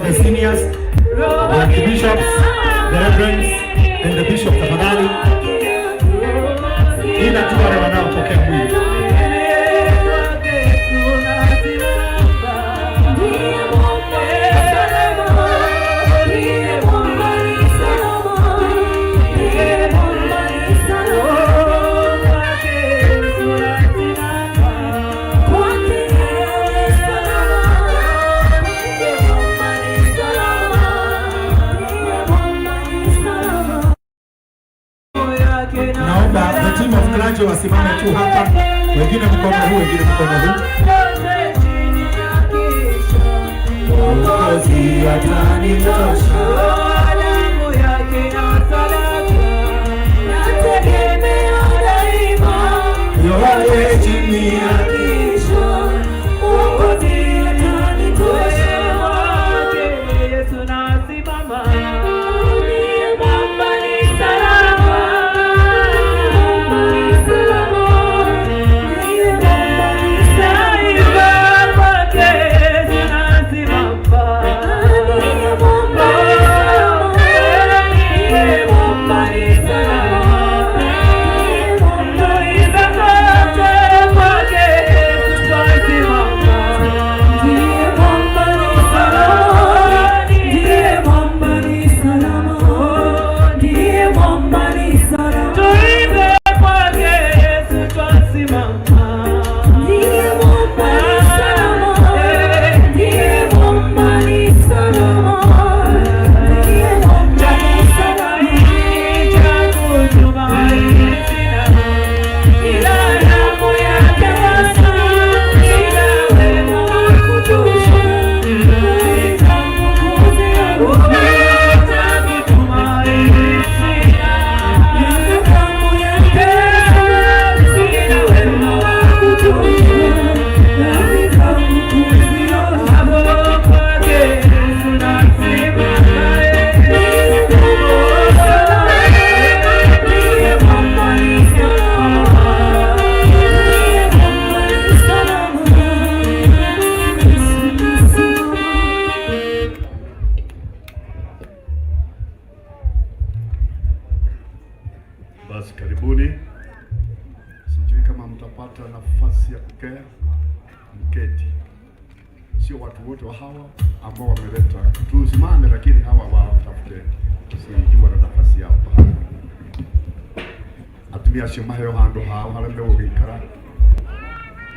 naomba the seniors, the bishops, the reverends and the bishop tafadhali, ila tu wale wanaopokea mwili. The team of clergy wasimame tu hapa, wengine mkono huu, wengine mkono huu. Mwokozi atanitosha, damu yake na sadaka, nategemea daima, yote chini ya kisha. Mwokozi atanitosha, kwake Yesu nasimama. Basi karibuni, sijui kama mtapata nafasi ya kukea, mketi. Sio watu wote wa hawa ambao wameleta tusimame, lakini hawa watafute, sijui wana nafasi yao. Atumia shimayo hando hawa halembe wikara,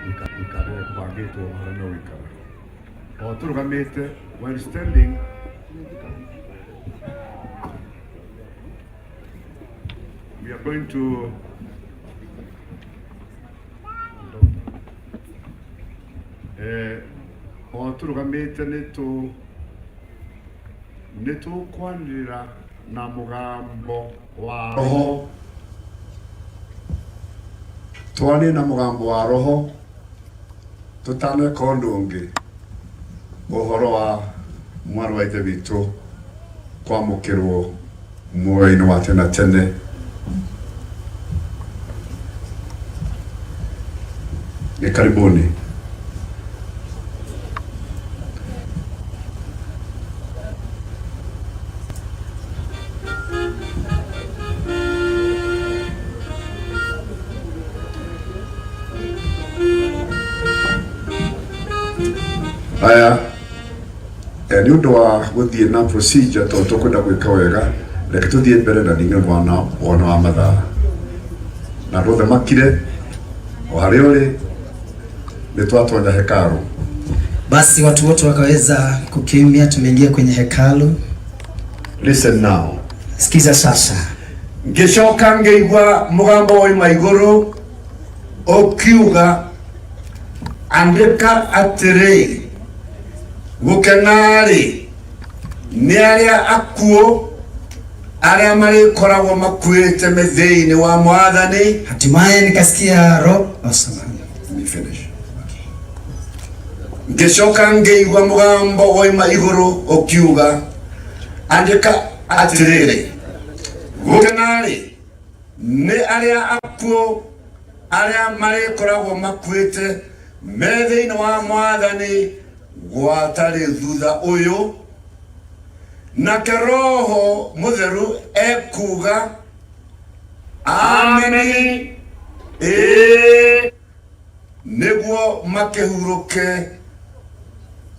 ikare kubangeto halembe wikara. Oturugamete while standing. We are going to oturugamite netu kwanira na mugambo wa roho, twane na mugambo wa roho tutane kondungi uhoro wa mwana wa ithe witu kwamukirwo muoyo-ini wa tene tene. Ni karibuni. Haya, ni undu wa guthie na procedure to tukwenda gwika wega, reke tuthie mbere na ninge mwana wa mathaa na rothe makire o haria uri ni twatonya hekalu. Basi watu wote wakaweza kukimya, tumeingia kwenye hekalu. Listen now. Sikiza sasa. Ngicoka ngeigua mugambo wa maiguru okiuga andika atiri gukenari ni aria akuo aria marikoragwo makuite metheini wa Mwathani. Hatimaye nikasikia roho ngicoka ngeigua mugambo wa iguru okiuga andika atiriri gukenari ni aria akuo aria marikoragwo makuite metheini wa Mwathani gwatari thutha uyu na Roho Mutheru ekuga ameni niguo makehuruke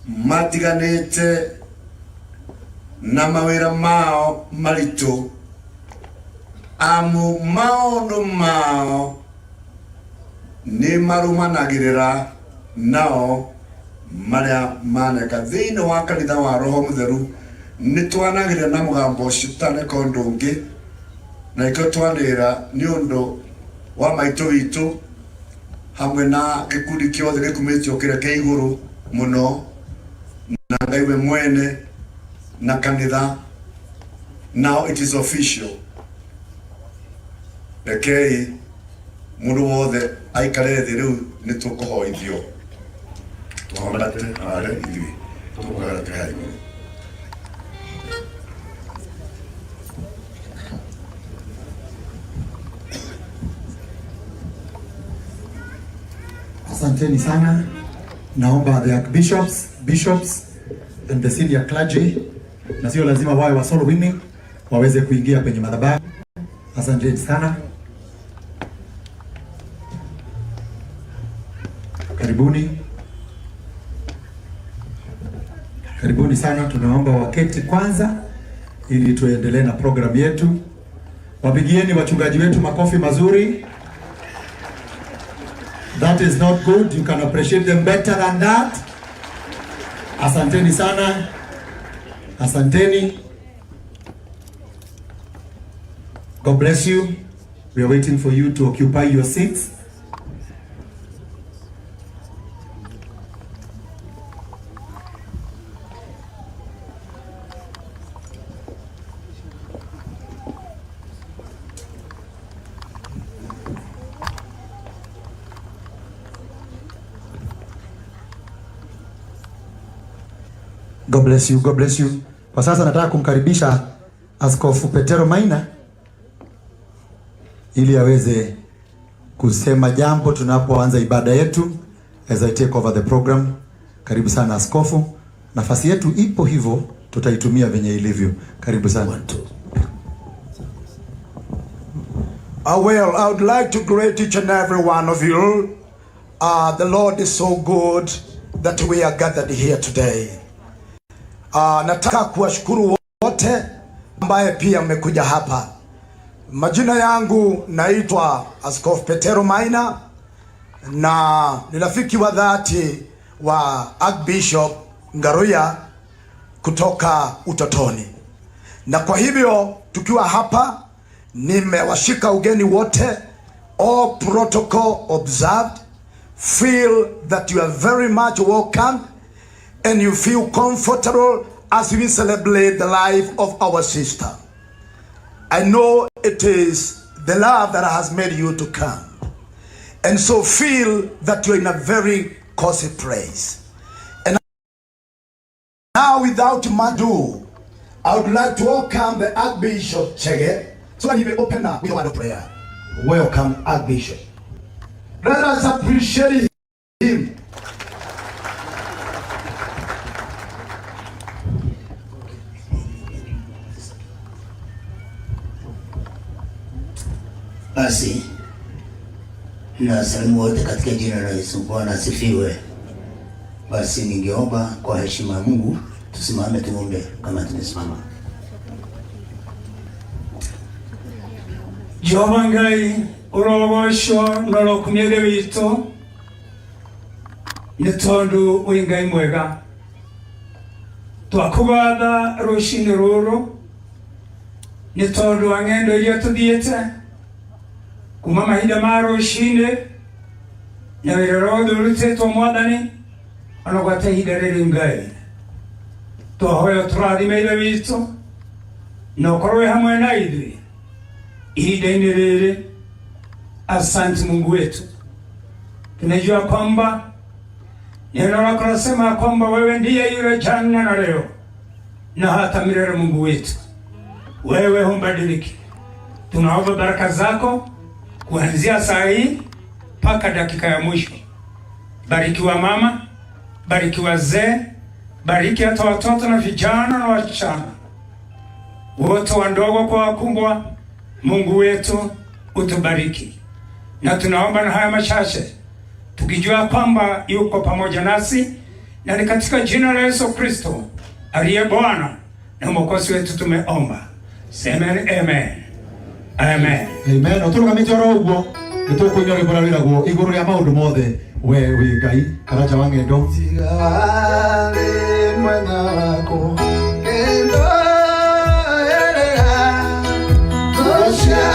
matiganite na mawira mao maritu amu maundu mao ni marumanagirira nao maria maneka thiini wa kanitha wa Roho Mutheru ni twanagirira na mugambo citane kondungi na iko twanira ni undu wa maitu witu hamwe na gikundi kiothe gikumitio kire ke iguru muno na ngaiwe mwene na kanitha. Now it is official. Rekei mundu wothe aikare thi riu ni tukuhoithio twambate are ithui tukugara kai. Asanteni sana. Naomba the bishops and the senior clergy, na sio lazima wawe wa soul winning, waweze kuingia kwenye madhabahu. Asanteni sana. Karibuni sana. Tunaomba waketi kwanza ili tuendelee na program yetu. Wapigieni wachungaji wetu makofi mazuri. That is not good. You can appreciate them better than that. Asanteni sana. Asanteni. God bless you. We are waiting for you to occupy your seats. God bless you. God bless you. Kwa sasa nataka kumkaribisha Askofu Petero Maina ili aweze kusema jambo tunapoanza ibada yetu as I take over the program. Karibu sana Askofu. Nafasi yetu ipo hivyo, tutaitumia venye ilivyo. Karibu sana. Well, I would like to greet each and every one of you. The Lord is so good that we are gathered here today. Nataka kuwashukuru wote ambaye pia mmekuja hapa. Majina yangu naitwa Askofu Petero Maina na ni rafiki wa dhati wa Archbishop Ngaruiya kutoka utotoni. Na kwa hivyo tukiwa hapa nimewashika ugeni wote, all protocol observed. Feel that you are very much welcome and you feel comfortable as we celebrate the life of our sister. I know it is the love that has made you to come. And so feel that you're in a very cozy place. And now without much ado, I would like to welcome the Archbishop Chege so that he may open up with a word of prayer. Welcome, Archbishop. Let us appreciate him. Basi na salimu wote katika jina la Yesu. Bwana asifiwe. Basi ningeomba kwa heshima ya Mungu tusimame tuombe kama tumesimama. Jehova Ngai urobosho nolokumyege wito nitondu uri Ngai mwega twakubatha rushini ruru nitondu wa ng'endo iria tuthiete kuma mahinda ma rushini na wĩra wothe ũrutĩtwo Mwathani ona gwata ihinda rĩrĩ Ngai twahoya tũrathimeire witũ na ũkorwo hamwe na ithuĩ ihinda-inĩ rĩrĩ. Asante Mungu wetu, tunajua kwamba neno lako linasema kwamba wewe ndiye yule jana na leo na hata milele. Mungu wetu, wewe humbadiliki. Tunaomba baraka zako kuanzia saa hii mpaka dakika ya mwisho. Barikiwa mama, bariki wazee, bariki hata watoto na vijana na wasichana. wote wandogo kwa wakubwa. Mungu wetu utubariki, na tunaomba na haya machache tukijua kwamba yuko pamoja nasi, na ni katika jina la Yesu Kristo aliye Bwana na Mwokozi wetu tumeomba. Amen, amen. Amen. Amen. Oturuga mitoro uguo nitukunyora ibora wiraguo iguru ya maundu mothe we Ngai karaja wangendo tigare mwena wako kendo erega tosha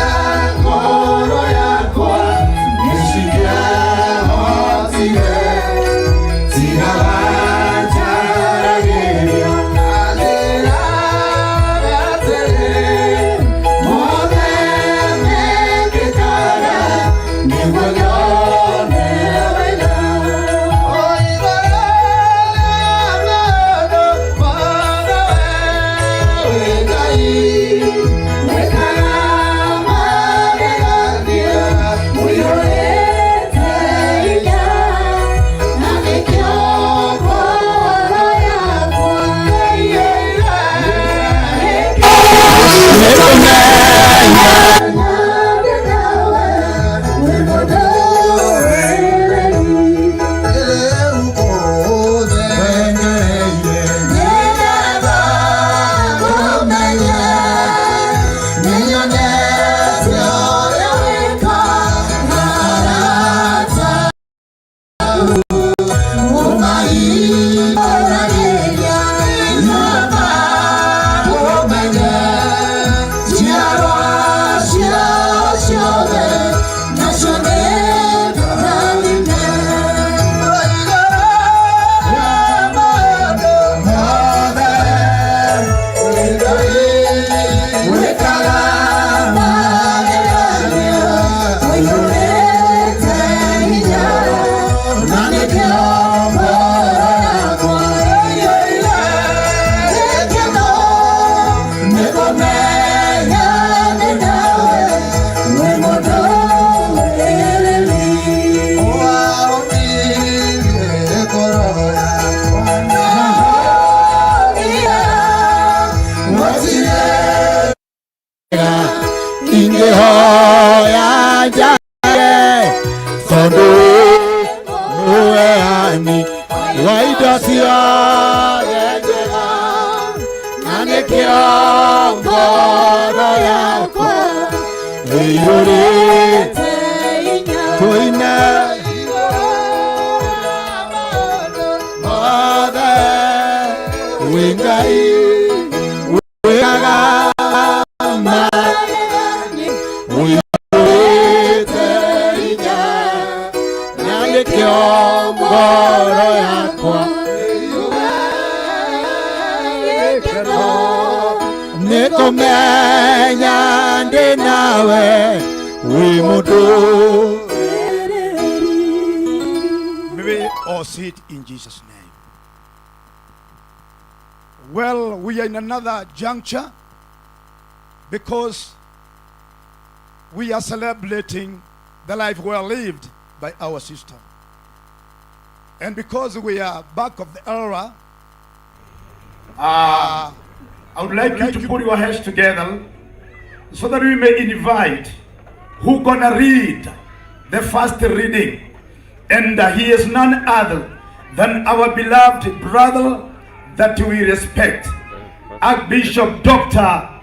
ngoro yakwa nishikia hotire tigara jaragerio alera ratere mode meketara nivoyo May all sit in Jesus' name. Well, we are in another juncture because we are celebrating the life well lived by our sister. And because we are back of the era, I would like you to put your hands together so that we may invite who gonna read the first reading. And he is none other than our beloved brother that we respect, Archbishop Dr.